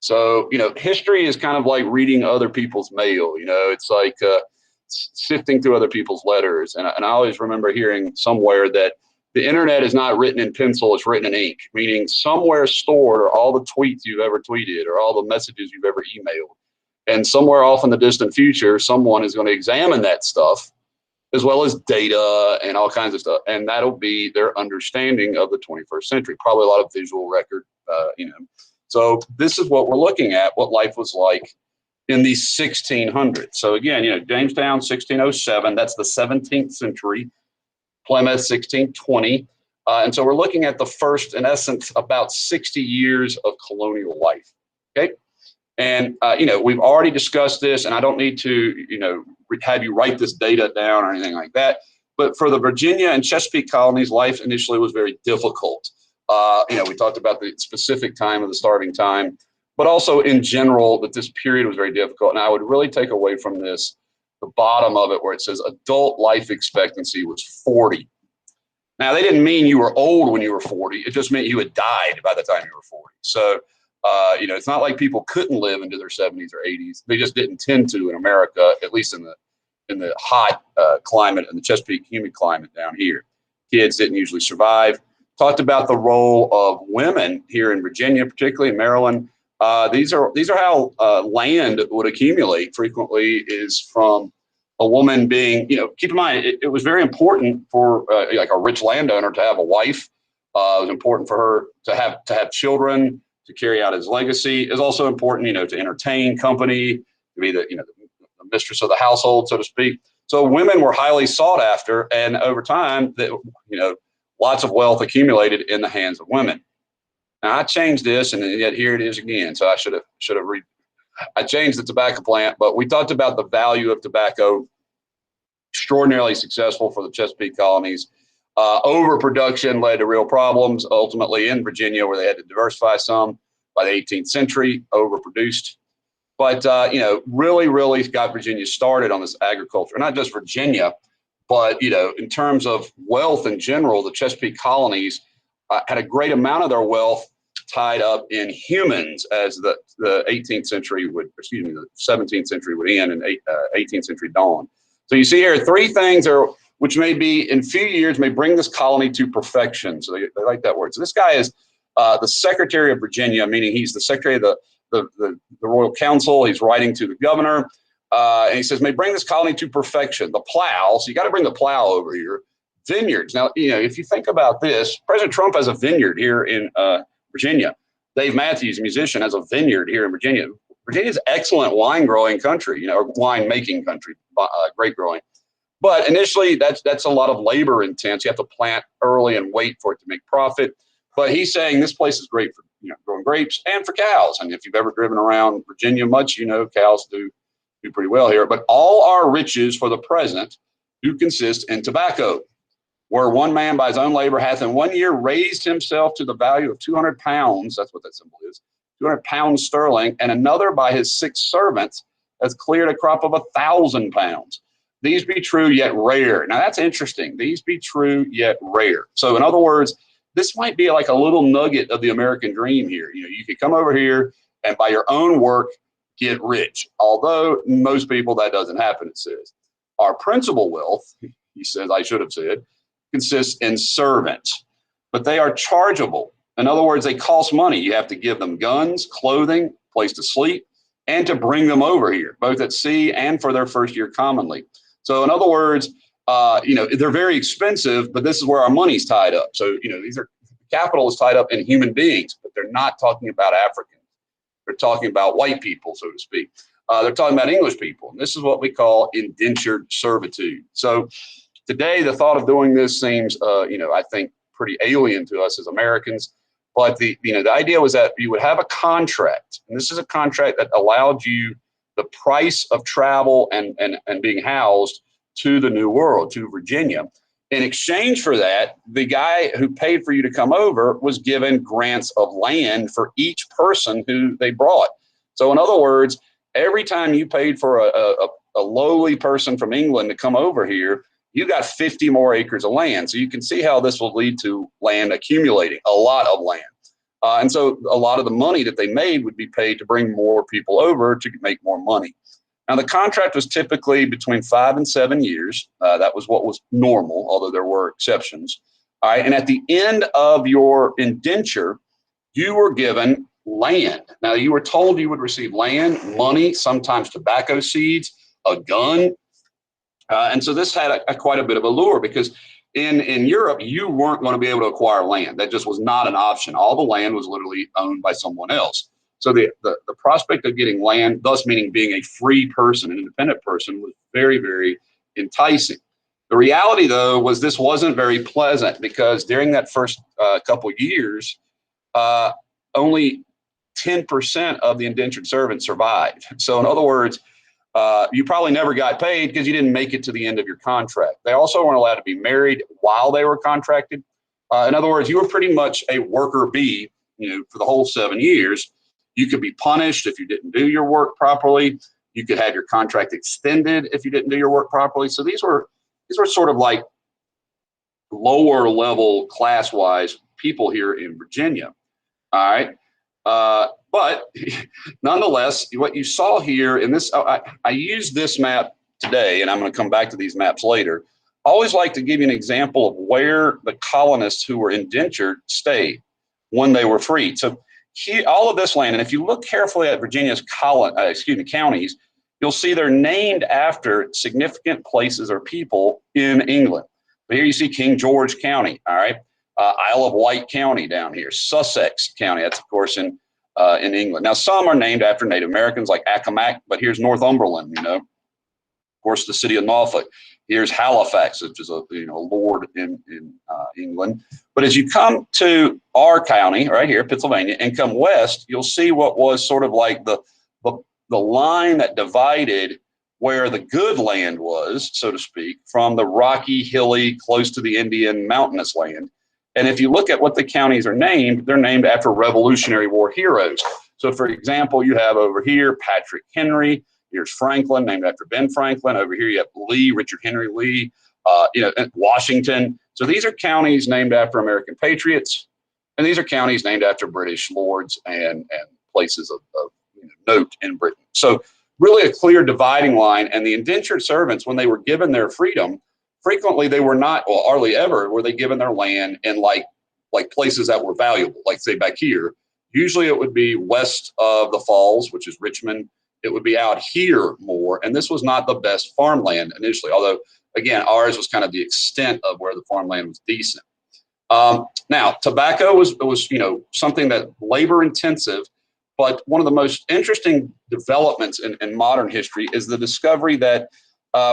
So, history is kind of like reading other people's mail. It's like sifting through other people's letters. And I always remember hearing somewhere that the internet is not written in pencil, it's written in ink, meaning somewhere stored are all the tweets you've ever tweeted or all the messages you've ever emailed. And somewhere off in the distant future, someone is going to examine that stuff as well as data and all kinds of stuff. And that'll be their understanding of the 21st century, probably a lot of visual record, So this is what we're looking at, what life was like in the 1600s. So again, Jamestown, 1607, that's the 17th century. Plymouth, 1620. And so we're looking at the first, in essence, about 60 years of colonial life. Okay. And, we've already discussed this, and I don't need to, have you write this data down or anything like that. But for the Virginia and Chesapeake colonies, life initially was very difficult. We talked about the specific time of the starving time, but also in general that this period was very difficult. And I would really take away from this the bottom of it where it says adult life expectancy was 40. Now, they didn't mean you were old when you were 40. It just meant you had died by the time you were 40. So, it's not like people couldn't live into their 70s or 80s. They just didn't tend to in America, at least in the hot climate and the Chesapeake humid climate down here. Kids didn't usually survive. Talked about the role of women here in Virginia, particularly in Maryland. These are how land would accumulate frequently is from a woman being, keep in mind, it was very important for like a rich landowner to have a wife. It was important for her to have children, to carry out his legacy. It was also important, to entertain company, to be the mistress of the household, so to speak. So women were highly sought after, and over time, lots of wealth accumulated in the hands of women. Now I changed this, and yet here it is again. So I should have I changed the tobacco plant, but we talked about the value of tobacco, extraordinarily successful for the Chesapeake colonies. Overproduction led to real problems, ultimately in Virginia, where they had to diversify some. By the 18th century, overproduced. But, really got Virginia started on this agriculture, not just Virginia, but, in terms of wealth in general, the Chesapeake colonies had a great amount of their wealth tied up in humans as the 17th century would end and 18th century dawn. So you see here, three things which may be in few years may bring this colony to perfection. So they like that word. So this guy is the Secretary of Virginia, meaning he's the Secretary of the Royal Council. He's writing to the governor. And he says, may bring this colony to perfection. The plow, so you got to bring the plow over here. Vineyards. Now, if you think about this, President Trump has a vineyard here in Virginia. Dave Matthews, musician, has a vineyard here in Virginia. Virginia's excellent wine growing country, or wine making country, grape growing. But initially, that's a lot of labor intense. You have to plant early and wait for it to make profit. But he's saying this place is great for growing grapes and for cows. And if you've ever driven around Virginia much, cows do pretty well here. But all our riches for the present do consist in tobacco, where one man by his own labor hath in 1 year raised himself to the value of 200 pounds. That's what that symbol is, 200 pounds sterling, and another by his 6 servants has cleared a crop of 1,000 pounds. These be true yet rare. Now that's interesting. These be true yet rare. So in other words, this might be like a little nugget of the American dream here. You could come over here and by your own work get rich. Although most people that doesn't happen, it says. Our principal wealth, he says, I should have said, consists in servants, but they are chargeable. In other words, they cost money. You have to give them guns, clothing, place to sleep, and to bring them over here, both at sea and for their first year commonly. So in other words, they're very expensive, but this is where our money's tied up. So, capital is tied up in human beings, but they're not talking about Africans. They're talking about white people, so to speak. They're talking about English people. And this is what we call indentured servitude. So today, the thought of doing this seems, I think pretty alien to us as Americans. But the idea was that you would have a contract, and this is a contract that allowed you the price of travel and being housed to the New World, to Virginia. In exchange for that, the guy who paid for you to come over was given grants of land for each person who they brought. So in other words, every time you paid for a lowly person from England to come over here, you got 50 more acres of land. So you can see how this will lead to land accumulating, a lot of land. And so a lot of the money that they made would be paid to bring more people over to make more money. Now, the contract was typically between 5 and 7 years. That was what was normal, although there were exceptions. All right. And at the end of your indenture, you were given land. Now, you were told you would receive land, money, sometimes tobacco seeds, a gun. And so this had quite a bit of allure because in Europe, you weren't going to be able to acquire land. That just was not an option. All the land was literally owned by someone else. So the prospect of getting land, thus meaning being a free person, an independent person, was very, very enticing. The reality, though, was this wasn't very pleasant because during that first couple years, only 10% of the indentured servants survived. So in other words, you probably never got paid because you didn't make it to the end of your contract. They also weren't allowed to be married while they were contracted. In other words, you were pretty much a worker bee, for the whole 7 years. You could be punished if you didn't do your work properly. You could have your contract extended if you didn't do your work properly. So these were sort of like lower level class wise people here in Virginia. All right. But nonetheless, what you saw here in this, I used this map today, and I'm going to come back to these maps later. I always like to give you an example of where the colonists who were indentured stayed when they were freed. So here, all of this land, and if you look carefully at Virginia's counties, you'll see they're named after significant places or people in England. So here you see King George County, all right? Isle of Wight County down here, Sussex County, that's of course in England. Now some are named after Native Americans like Accomack, but here's Northumberland, of course the city of Norfolk. Here's Halifax, which is a lord in England. But as you come to our county right here, Pennsylvania, and come west, you'll see what was sort of like the line that divided where the good land was, so to speak, from the rocky, hilly, close to the Indian mountainous land. And if you look at what the counties are named, they're named after Revolutionary War heroes. So, for example, you have over here Patrick Henry. Here's Franklin, named after Ben Franklin. Over here you have Lee, Richard Henry Lee. Washington. So these are counties named after American patriots, and these are counties named after British lords and places of note in Britain. So really a clear dividing line. And the indentured servants, when they were given their freedom, frequently they were not, well, hardly ever were they given their land in like places that were valuable, like say back here. Usually it would be west of the Falls, which is Richmond. It would be out here more. And this was not the best farmland initially, although again, ours was kind of the extent of where the farmland was decent. Now, tobacco was something that labor intensive, but one of the most interesting developments in modern history is the discovery that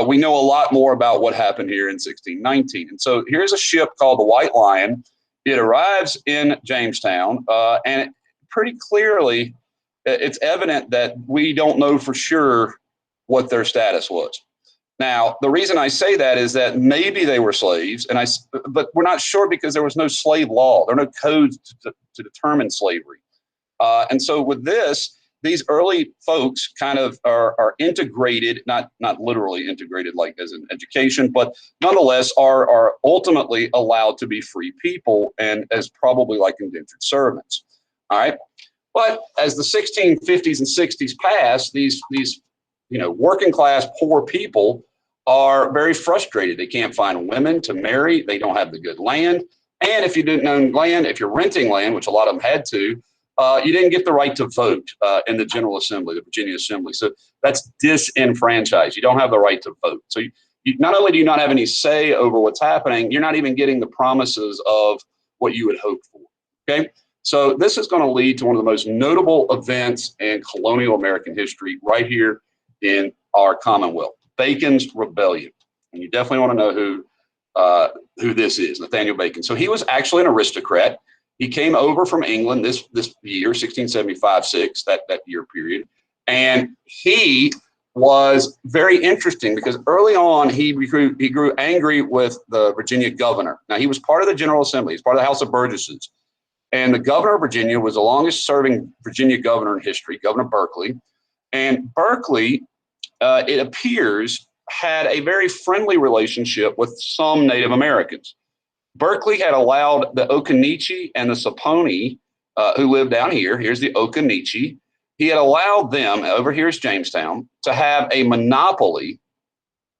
we know a lot more about what happened here in 1619. And so here's a ship called the White Lion. It arrives in Jamestown, and pretty clearly it's evident that we don't know for sure what their status was. Now, the reason I say that is that maybe they were slaves, but we're not sure because there was no slave law. There are no codes to determine slavery. And so with this, these early folks kind of are integrated, not literally integrated like as an education, but nonetheless are ultimately allowed to be free people and as probably like indentured servants. All right. But as the 1650s and 60s pass, these working class poor people are very frustrated. They can't find women to marry. They don't have the good land. And if you didn't own land, if you're renting land, which a lot of them had to, you didn't get the right to vote in the General Assembly, the Virginia Assembly. So that's disenfranchised. You don't have the right to vote. So you not only do you not have any say over what's happening, you're not even getting the promises of what you would hope for. Okay. So this is going to lead to one of the most notable events in colonial American history right here in our Commonwealth, Bacon's Rebellion. And you definitely want to know who this is, Nathaniel Bacon. So he was actually an aristocrat. He came over from England this year, 1675-6, that year period. And he was very interesting because early on he grew angry with the Virginia governor. Now he was part of the General Assembly. He's part of the House of Burgesses. And the governor of Virginia was the longest serving Virginia governor in history, Governor Berkeley. And Berkeley, it appears, had a very friendly relationship with some Native Americans. Berkeley had allowed the Occaneechi and the Saponi who lived down here. Here's the Occaneechi. He had allowed them, over here's Jamestown, to have a monopoly,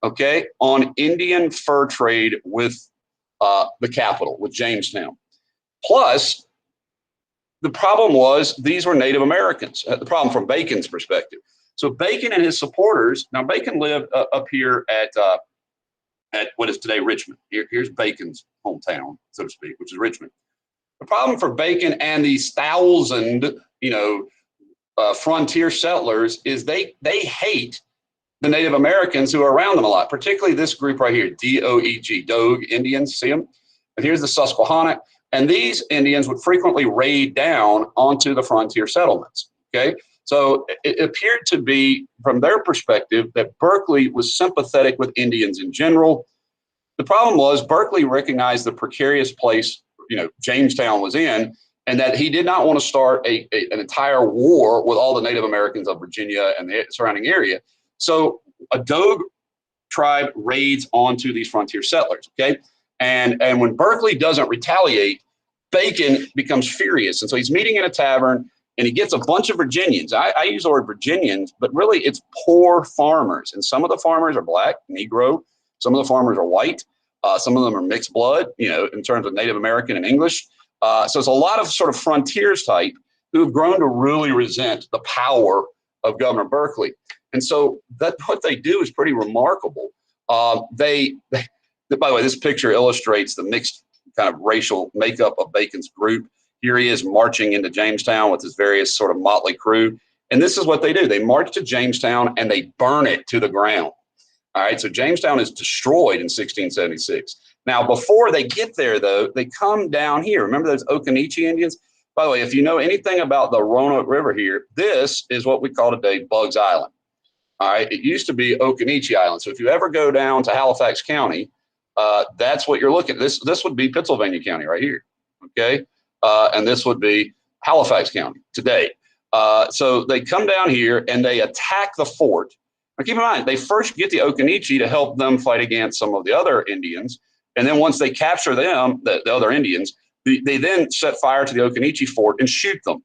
okay, on Indian fur trade with the capital, with Jamestown. Plus, the problem was these were Native Americans, the problem from Bacon's perspective. So Bacon and his supporters, now Bacon lived up here at what is today Richmond. Here's Bacon's hometown, so to speak, which is Richmond. The problem for Bacon and these 1,000, frontier settlers is they hate the Native Americans who are around them a lot, particularly this group right here, D-O-E-G, Dogue Indians, see them? And here's the Susquehannock. And these Indians would frequently raid down onto the frontier settlements, okay? So it appeared to be, from their perspective, that Berkeley was sympathetic with Indians in general. The problem was Berkeley recognized the precarious place, Jamestown was in, and that he did not want to start an entire war with all the Native Americans of Virginia and the surrounding area. So a Dogue tribe raids onto these frontier settlers, okay? And when Berkeley doesn't retaliate, Bacon becomes furious. And so he's meeting in a tavern and he gets a bunch of Virginians. I use the word Virginians, but really it's poor farmers. And some of the farmers are black, Negro. Some of the farmers are white. Some of them are mixed blood, in terms of Native American and English. So it's a lot of sort of frontiers type who have grown to really resent the power of Governor Berkeley. And so what they do is pretty remarkable. By the way, this picture illustrates the mixed kind of racial makeup of Bacon's group. Here he is marching into Jamestown with his various sort of motley crew. And this is what they do. They march to Jamestown and they burn it to the ground. All right, so Jamestown is destroyed in 1676. Now, before they get there, though, they come down here. Remember those Occaneechi Indians? By the way, if you know anything about the Roanoke River here, this is what we call today Bugs Island. All right, it used to be Occaneechi Island. So if you ever go down to Halifax County, that's what you're looking at. This would be Pittsylvania County right here, okay? And this would be Halifax County today. So they come down here and they attack the fort. Now keep in mind, they first get the Occaneechi to help them fight against some of the other Indians. And then once they capture them, the other Indians, they then set fire to the Occaneechi fort and shoot them.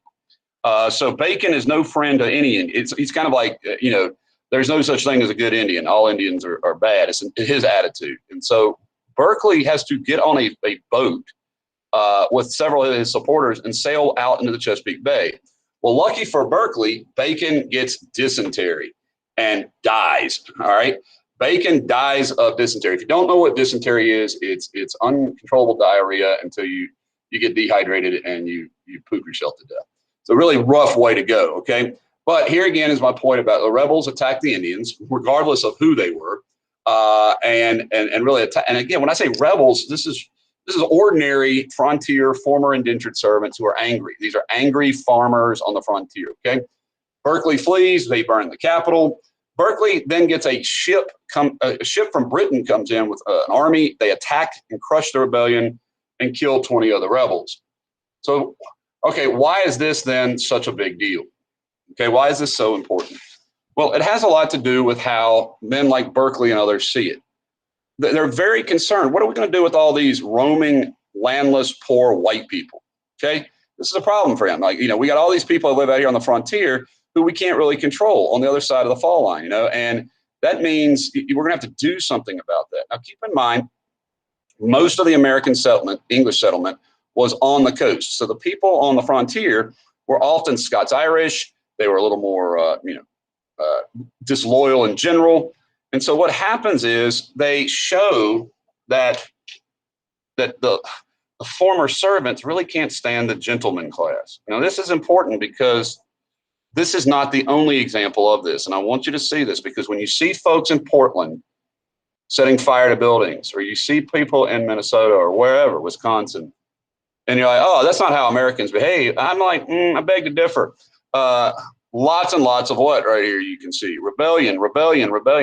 So Bacon is no friend to any Indian. He's kind of like, there's no such thing as a good Indian. All Indians are bad. It's his attitude. And so Berkeley has to get on a boat with several of his supporters and sail out into the Chesapeake Bay. Well, lucky for Berkeley, Bacon gets dysentery and dies, all right? Bacon dies of dysentery. If you don't know what dysentery is, it's uncontrollable diarrhea until you get dehydrated and you poop yourself to death. It's a really rough way to go, okay? But here again is my point about the rebels attacked the Indians, regardless of who they were, and really attack. And again, when I say rebels, this is ordinary frontier former indentured servants who are angry. These are angry farmers on the frontier. Okay, Berkeley flees. They burn the capital. Berkeley then gets a ship from Britain comes in with an army. They attack and crush the rebellion and kill 20 of the rebels. So, okay, why is this then such a big deal? Okay, why is this so important? Well, it has a lot to do with how men like Berkeley and others see it. They're very concerned. What are we going to do with all these roaming, landless, poor white people? Okay, this is a problem for him. Like, we got all these people that live out here on the frontier who we can't really control on the other side of the fall line, and that means we're going to have to do something about that. Now, keep in mind, most of the American settlement, English settlement, was on the coast. So the people on the frontier were often Scots-Irish. They were a little more, disloyal in general. And so what happens is they show that the former servants really can't stand the gentleman class. This is important because this is not the only example of this. And I want you to see this, because when you see folks in Portland setting fire to buildings, or you see people in Minnesota or wherever, Wisconsin, and you're like, oh, that's not how Americans behave. I'm like, I beg to differ. Lots and lots of what right here you can see. Rebellion.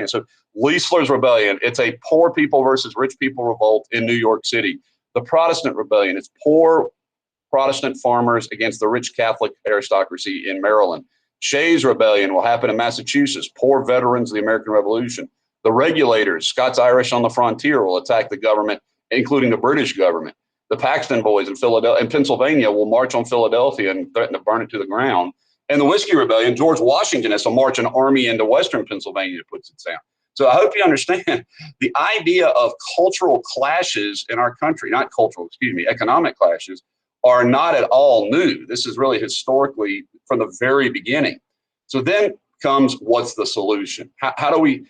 So Leisler's Rebellion, it's a poor people versus rich people revolt in New York City. The Protestant Rebellion, it's poor Protestant farmers against the rich Catholic aristocracy in Maryland. Shays' Rebellion will happen in Massachusetts, poor veterans of the American Revolution. The Regulators, Scots-Irish on the frontier, will attack the government, including the British government. The Paxton Boys in Philadelphia, in Pennsylvania, will march on Philadelphia and threaten to burn it to the ground. And the Whiskey Rebellion, George Washington has to march an army into Western Pennsylvania to put it down. So I hope you understand the idea of cultural clashes in our country, not cultural, excuse me, economic clashes, are not at all new. This is really historically from the very beginning. So then comes, what's the solution? How do we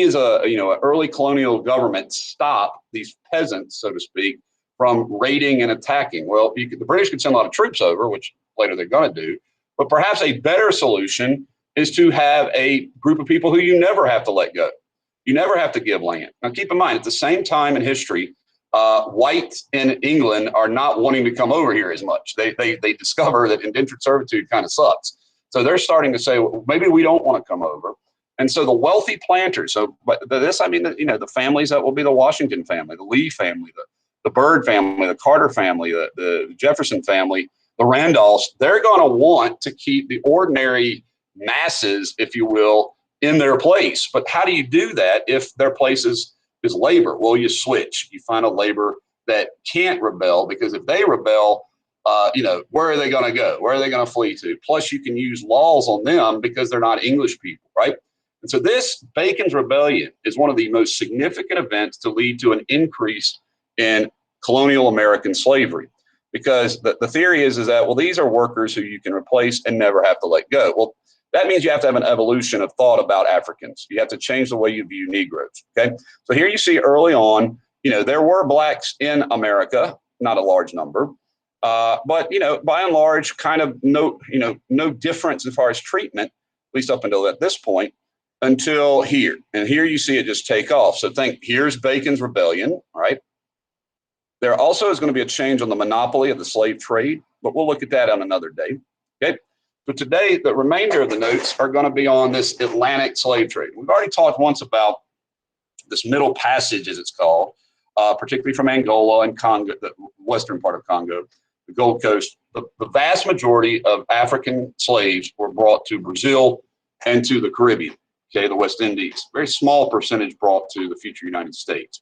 as a an early colonial government stop these peasants, so to speak, from raiding and attacking? Well, the British could send a lot of troops over, which later they're going to do, but perhaps a better solution is to have a group of people who you never have to let go. You never have to give land. Now, keep in mind, at the same time in history, whites in England are not wanting to come over here as much. They discover that indentured servitude kind of sucks. So they're starting to say, well, maybe we don't want to come over. And so the wealthy planters, so but this, I mean, the families that will be the Washington family, the Lee family, the Byrd family, the Carter family, the Jefferson family, the Randolphs, they're going to want to keep the ordinary masses, if you will, in their place. But how do you do that if their place is labor? Well, you switch. You find a labor that can't rebel, because if they rebel, where are they going to go? Where are they going to flee to? Plus, you can use laws on them because they're not English people, right? And so this Bacon's Rebellion is one of the most significant events to lead to an increase in colonial American slavery, because the theory is that, well, these are workers who you can replace and never have to let go. Well, that means you have to have an evolution of thought about Africans. You have to change the way you view Negroes. Okay. So here you see early on, there were blacks in America, not a large number, but, by and large, kind of no difference as far as treatment, at least up until at this point, until here. And here you see it just take off. So here's Bacon's Rebellion, right? There also is going to be a change on the monopoly of the slave trade, but we'll look at that on another day. Okay. So today, the remainder of the notes are going to be on this Atlantic slave trade. We've already talked once about this Middle Passage, as it's called, particularly from Angola and Congo, the western part of Congo, the Gold Coast. The vast majority of African slaves were brought to Brazil and to the Caribbean, okay, the West Indies. Very small percentage brought to the future United States.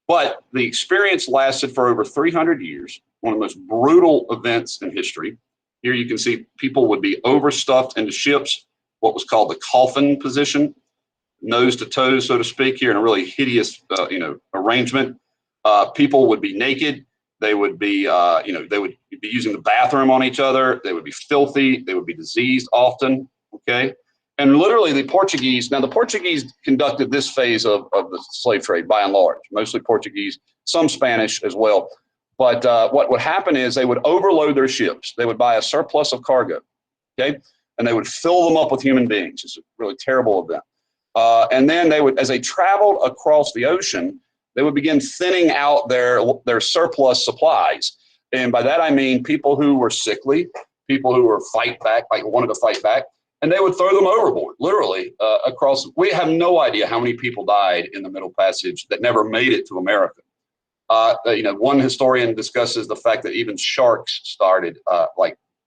But the experience lasted for over 300 years, one of the most brutal events in history. Here you can see people would be overstuffed into ships, what was called the coffin position, nose to toes, so to speak, here in a really hideous, arrangement. People would be naked. They would be, they would be using the bathroom on each other. They would be filthy. They would be diseased often. Okay. And literally the Portuguese conducted this phase of the slave trade by and large, mostly Portuguese, some Spanish as well. But what would happen is they would overload their ships. They would buy a surplus of cargo, okay? And they would fill them up with human beings. It's a really terrible event. And then they would, as they traveled across the ocean, they would begin thinning out their surplus supplies. And by that, I mean people who were sickly, people who were wanted to fight back, and they would throw them overboard, literally, across. We have no idea how many people died in the Middle Passage that never made it to America. One historian discusses the fact that even sharks started,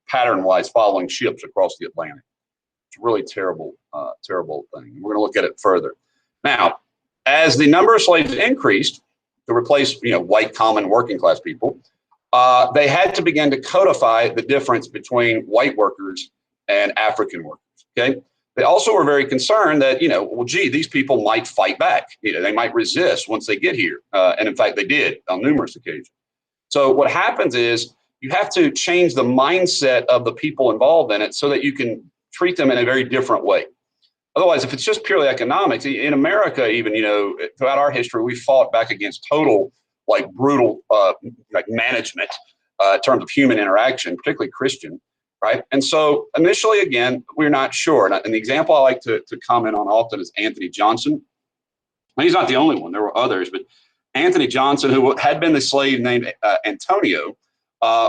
pattern-wise, following ships across the Atlantic. It's a really terrible, terrible thing. We're going to look at it further. Now, as the number of slaves increased to replace, white common working class people, they had to begin to codify the difference between white workers and African workers. Okay. They also were very concerned that, these people might fight back. They might resist once they get here. And in fact, they did on numerous occasions. So what happens is you have to change the mindset of the people involved in it so that you can treat them in a very different way. Otherwise, if it's just purely economics, in America, even, throughout our history, we fought back against total, brutal, management in terms of human interaction, particularly Christian. Right. And so initially, again, we're not sure. And the example I like to comment on often is Anthony Johnson. And he's not the only one. There were others. But Anthony Johnson, who had been the slave named Antonio,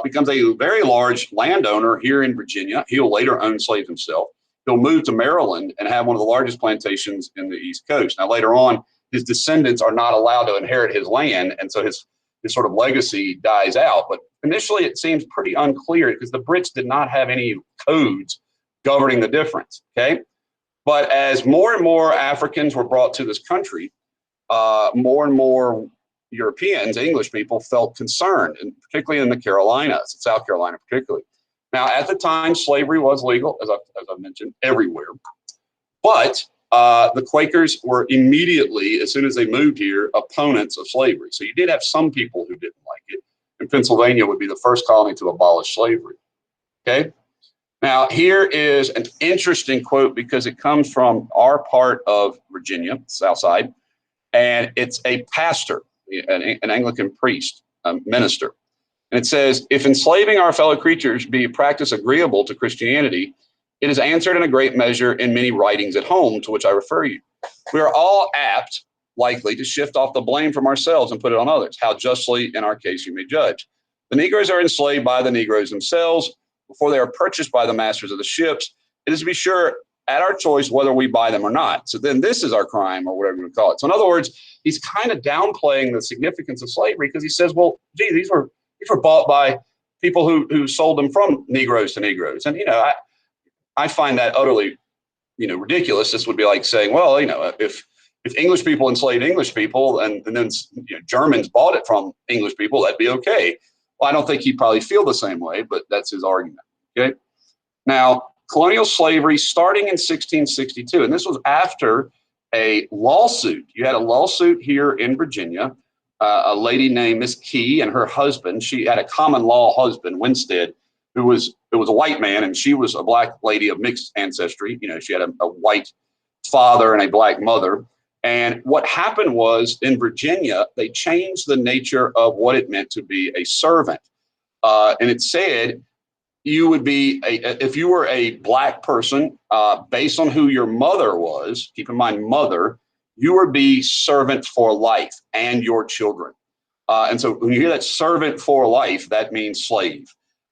becomes a very large landowner here in Virginia. He'll later own slaves himself. He'll move to Maryland and have one of the largest plantations in the East Coast. Now, later on, his descendants are not allowed to inherit his land. And so his sort of legacy dies out. But initially, it seems pretty unclear because the Brits did not have any codes governing the difference, okay? But as more and more Africans were brought to this country, more and more, Europeans, English people, felt concerned, and particularly in the Carolinas, South Carolina particularly. Now, at the time, slavery was legal, as I mentioned, everywhere. But the Quakers were immediately, as soon as they moved here, opponents of slavery. So you did have some people who didn't like it. And Pennsylvania would be the first colony to abolish slavery. Okay. Now, here is an interesting quote because it comes from our part of Virginia, South Side, and it's a pastor, an Anglican priest, a minister. And it says, if enslaving our fellow creatures be a practice agreeable to Christianity, it is answered in a great measure in many writings at home, to which I refer you. We are all apt, likely, to shift off the blame from ourselves and put it on others. How justly, in our case, you may judge. The Negroes are enslaved by the Negroes themselves before they are purchased by the masters of the ships. It is to be sure at our choice whether we buy them or not. So then this is our crime, or whatever you would call it. So in other words, he's kind of downplaying the significance of slavery because he says, well, gee, these were bought by people who sold them from Negroes to Negroes. And, I find that utterly, ridiculous. This would be like saying, well, if English people enslaved English people and then Germans bought it from English people, that'd be okay. Well, I don't think he'd probably feel the same way, but that's his argument. Okay. Now, colonial slavery starting in 1662, and this was after a lawsuit. You had a lawsuit here in Virginia. A lady named Miss Key and her husband. She had a common law husband, Winstead, who was a white man, and she was a black lady of mixed ancestry. She had a white father and a black mother. And what happened was in Virginia, they changed the nature of what it meant to be a servant. And it said you would be, if you were a black person, based on who your mother was, keep in mind mother, you would be servant for life and your children. And so when you hear that servant for life, that means slave.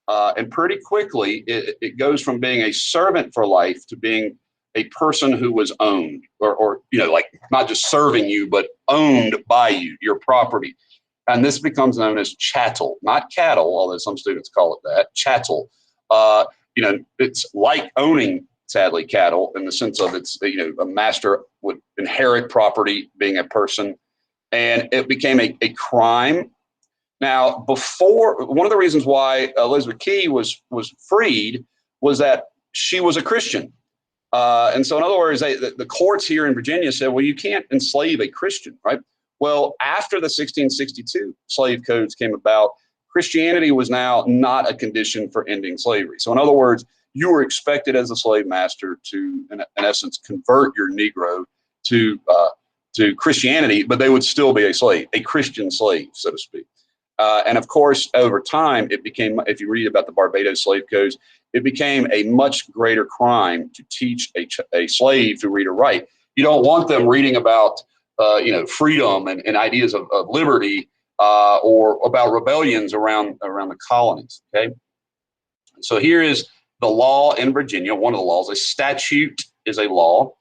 And pretty quickly, it goes from being a servant for life to being a person who was owned or like not just serving you, but owned by you, your property. And this becomes known as chattel, not cattle, although some students call it that, chattel. It's like owning, sadly, cattle in the sense of it's, a master would inherit property being a person, and it became a crime. Now, before, one of the reasons why Elizabeth Key was freed was that she was a Christian. And so in other words, the courts here in Virginia said, well, you can't enslave a Christian, right? Well, after the 1662 slave codes came about, Christianity was now not a condition for ending slavery. So in other words, you were expected as a slave master to, in essence, convert your Negro to Christianity, but they would still be a slave, a Christian slave, so to speak. And of course, over time, it became, if you read about the Barbados slave codes, it became a much greater crime to teach a slave to read or write. You don't want them reading about, freedom and ideas of liberty or about rebellions around the colonies. Okay. So here is the law in Virginia. One of the laws, a statute is a law.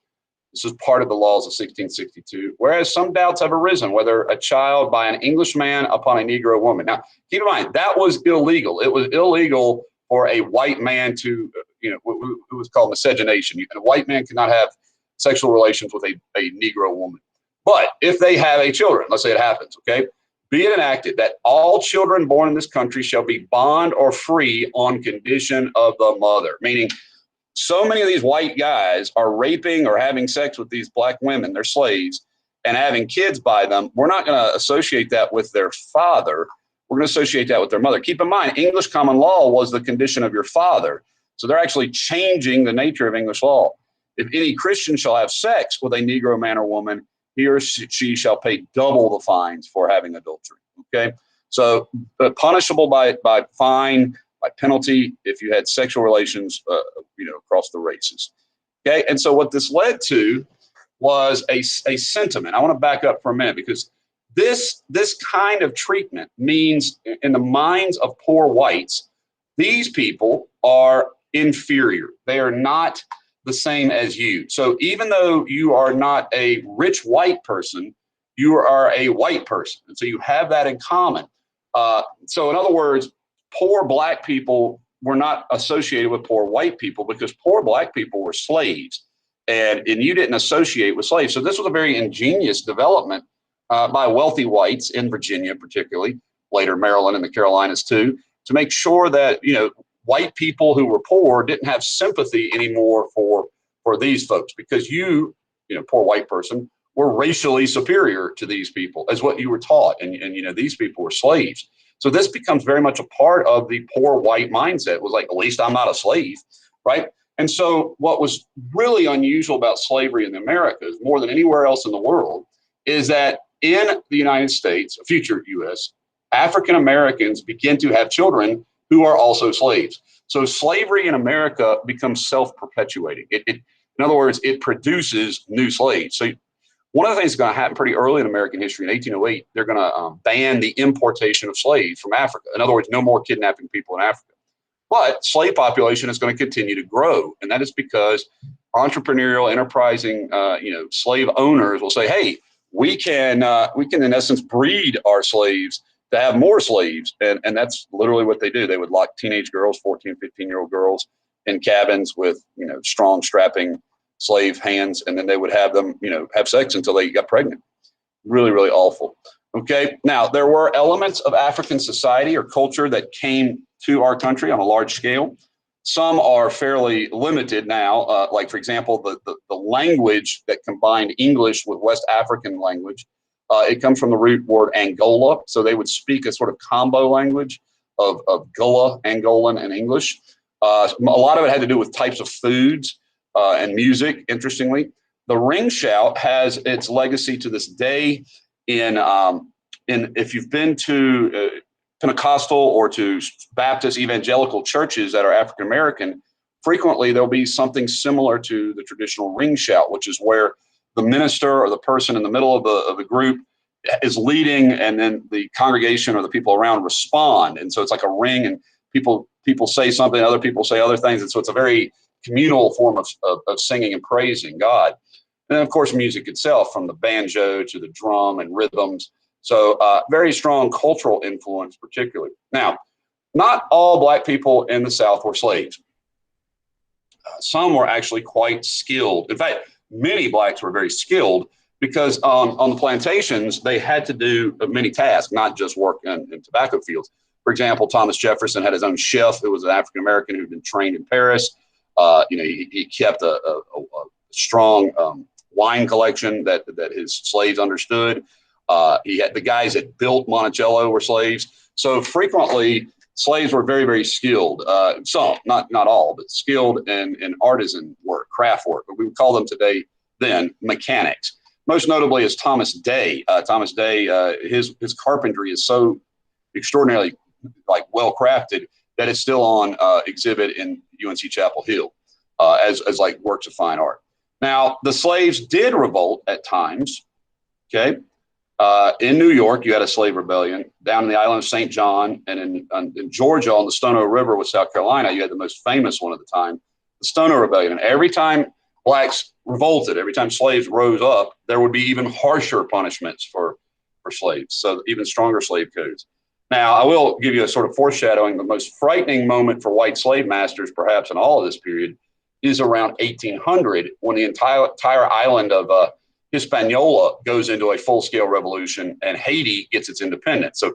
This was part of the laws of 1662, whereas some doubts have arisen whether a child by an Englishman upon a Negro woman. Now, keep in mind, that was illegal. It was illegal for a white man to, it was called miscegenation. A white man cannot have sexual relations with a Negro woman. But if they have a children, let's say it happens, okay, be it enacted that all children born in this country shall be bond or free on condition of the mother, meaning so many of these white guys are raping or having sex with these black women, they're slaves, and having kids by them. We're not going to associate that with their father. We're going to associate that with their mother. Keep in mind, English common law was the condition of your father. So they're actually changing the nature of English law. If any Christian shall have sex with a Negro man or woman, he or she shall pay double the fines for having adultery. Okay, so punishable by fine, by penalty, if you had sexual relations, across the races. Okay, and so what this led to was a sentiment. I want to back up for a minute because this kind of treatment means, in the minds of poor whites, these people are inferior. They are not the same as you. So even though you are not a rich white person, you are a white person. And so you have that in common. So in other words, poor black people were not associated with poor white people because poor black people were slaves and you didn't associate with slaves. So this was a very ingenious development by wealthy whites in Virginia, particularly, later Maryland and the Carolinas too, to make sure that, you know, white people who were poor didn't have sympathy anymore for these folks, because you know, poor white person, were racially superior to these people, as what you were taught, and you know, these people were slaves. So this becomes very much a part of the poor white mindset. It was like, at least I'm not a slave, right? And so what was really unusual about slavery in the Americas, more than anywhere else in the world, is that in the United States, future US, African Americans begin to have children who are also slaves. So slavery in America becomes self-perpetuating. In other words, it produces new slaves. So one of the things that's going to happen pretty early in American history, in 1808, they're going to ban the importation of slaves from Africa. In other words, no more kidnapping people in Africa. But slave population is going to continue to grow, and that is because entrepreneurial, enterprising, you know, slave owners will say, "Hey, we can in essence breed our slaves to have more slaves," and that's literally what they do. They would lock teenage girls, 14, 15-year-old girls, in cabins with, you know, strong, strapping slave hands, and then they would have them, you know, have sex until they got pregnant. Really, really awful. Okay. Now, there were elements of African society or culture that came to our country on a large scale. Some are fairly limited now, like, for example, the language that combined English with West African language. It comes from the root word Angola. So they would speak a sort of combo language of Gullah, Angolan, and English. A lot of it had to do with types of foods and music, interestingly. The ring shout has its legacy to this day in if you've been to Pentecostal or to Baptist evangelical churches that are African American, frequently there'll be something similar to the traditional ring shout, which is where the minister or the person in the middle of the group is leading, and then the congregation or the people around respond. And so it's like a ring, and people say something, other people say other things, and so it's a very communal form of singing and praising God. And then, of course, music itself, from the banjo to the drum and rhythms. So very strong cultural influence, particularly. Now, not all Black people in the South were slaves. Some were actually quite skilled. In fact, many Blacks were very skilled, because on the plantations, they had to do many tasks, not just work in tobacco fields. For example, Thomas Jefferson had his own chef who was an African American who'd been trained in Paris. You know, he kept a strong wine collection that his slaves understood. He had the guys that built Monticello were slaves. So frequently, slaves were very, very skilled. Some, not all, but skilled in artisan work, craft work. But we would call them today, then, mechanics. Most notably is Thomas Day. Thomas Day, his carpentry is so extraordinarily well crafted that it's still on exhibit in UNC Chapel Hill as like works of fine art. Now, the slaves did revolt at times. Okay. In New York, you had a slave rebellion. Down in the island of St. John, and in Georgia on the Stono River with South Carolina, you had the most famous one at the time, the Stono Rebellion. And every time Blacks revolted, every time slaves rose up, there would be even harsher punishments for slaves. So even stronger slave codes. Now, I will give you a sort of foreshadowing. The most frightening moment for white slave masters, perhaps in all of this period, is around 1800, when the entire island of Hispaniola goes into a full-scale revolution, and Haiti gets its independence. So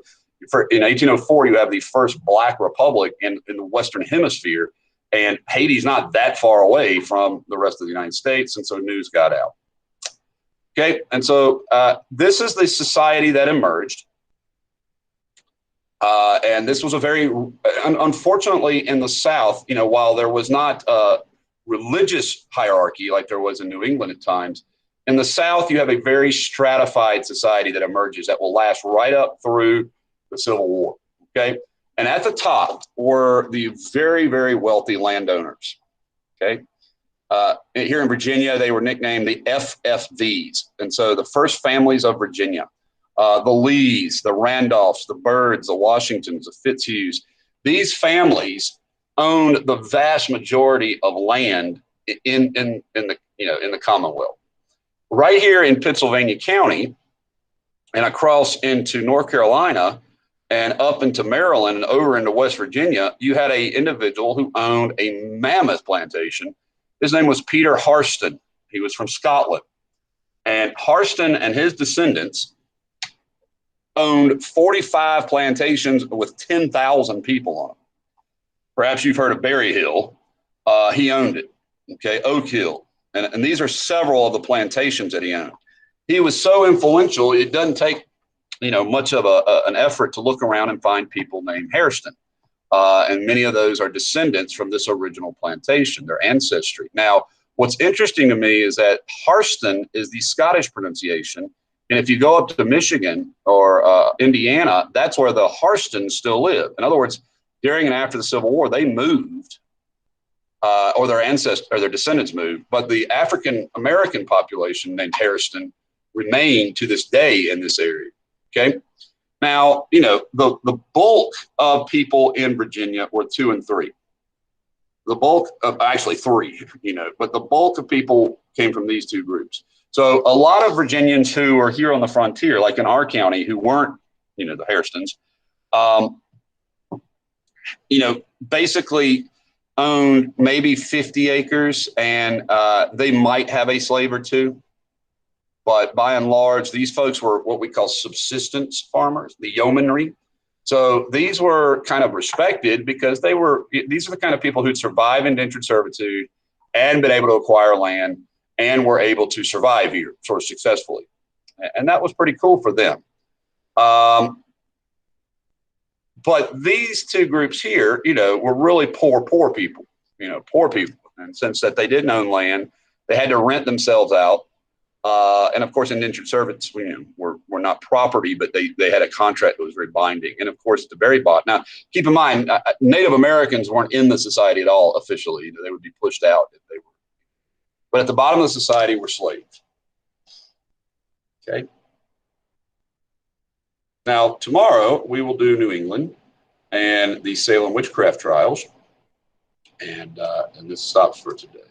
in 1804, you have the first Black republic in the Western Hemisphere, and Haiti's not that far away from the rest of the United States, and so news got out. Okay, and so this is the society that emerged. And this was a very, unfortunately, in the South, you know, while there was not a religious hierarchy like there was in New England at times, in the South, you have a very stratified society that emerges that will last right up through the Civil War. Okay. And at the top were the very, very wealthy landowners. Okay. Here in Virginia, they were nicknamed the FFVs. And so the first families of Virginia, the Lees, the Randolphs, the Byrds, the Washingtons, the Fitzhughs, these families owned the vast majority of land in the Commonwealth. Right here in Pennsylvania County and across into North Carolina and up into Maryland and over into West Virginia, you had an individual who owned a mammoth plantation. His name was Peter Harston. He was from Scotland. And Harston and his descendants owned 45 plantations with 10,000 people on them. Perhaps you've heard of Berry Hill. He owned it. Okay, Oak Hill. And these are several of the plantations that he owned. He was so influential, it doesn't take much of an effort to look around and find people named Hairston. And many of those are descendants from this original plantation, their ancestry. Now, what's interesting to me is that Harston is the Scottish pronunciation. And if you go up to Michigan or Indiana, that's where the Harstons still live. In other words, during and after the Civil War, they moved, or their ancestors or their descendants moved. But the African American population named Hairston remain to this day in this area. Okay. Now, the bulk of people in Virginia were 2 and 3. The bulk of actually 3, but the bulk of people came from these 2 groups. So a lot of Virginians who are here on the frontier, like in our county, who weren't, the Hairstons, basically owned maybe 50 acres and they might have a slave or 2. But by and large, these folks were what we call subsistence farmers, the yeomanry. So these were kind of respected because these are the kind of people who'd survived indentured servitude and been able to acquire land and were able to survive here sort of successfully. And that was pretty cool for them. But these 2 groups here, were really poor people, poor people. And since that they didn't own land, they had to rent themselves out. And of course, indentured servants, were not property, but they had a contract that was very binding. And of course, the very bottom. Now, keep in mind, Native Americans weren't in the society at all officially. They would be pushed out if they were. But at the bottom of the society were slaves. Okay. Now, tomorrow we will do New England and the Salem witchcraft trials. And this stops for today.